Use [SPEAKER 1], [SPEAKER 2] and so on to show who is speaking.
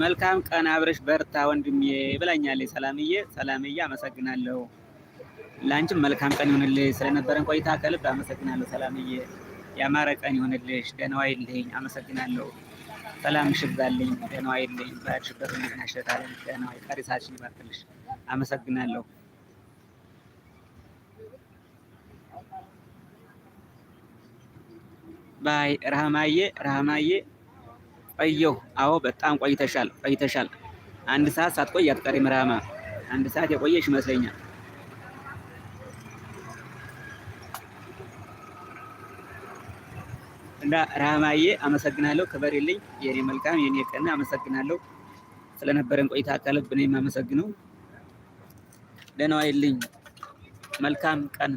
[SPEAKER 1] መልካም ቀን አብረሽ በርታ ወንድሜ ብላኛለች ሰላምዬ አመሰግናለሁ። ላንቺም መልካም ቀን ይሁንልሽ። ስለነበረን ቆይታ ከልብ አመሰግናለሁ ሰላምዬ። ያማረ ቀን ይሁንልሽ። ደህና ዋይልኝ። አመሰግናለሁ። ሰላምሽ ይብዛልኝ። ደህና ዋይልኝ። በሄድሽበት ሁሉ ያሽታልኝ። ደህና ዋይ። ቀሪ ሰዓትሽን ይባርክልሽ። አመሰግናለሁ። ባይ ረሃማዬ ቆየሁ። አዎ በጣም ቆይተሻል። 1 ሰዓት ሳትቆይ አትቀሪም ረሃማ። 1 ሰዓት የቆየሽ ይመስለኛል። እና ረሃማዬ አመሰግናለሁ። ክበሪልኝ የኔ መልካም የኔ ቀና አመሰግናለሁ። ስለነበረን ቆይታ ከልብ ነው የማመሰግነው። ደህና ዋይልኝ። መልካም ቀን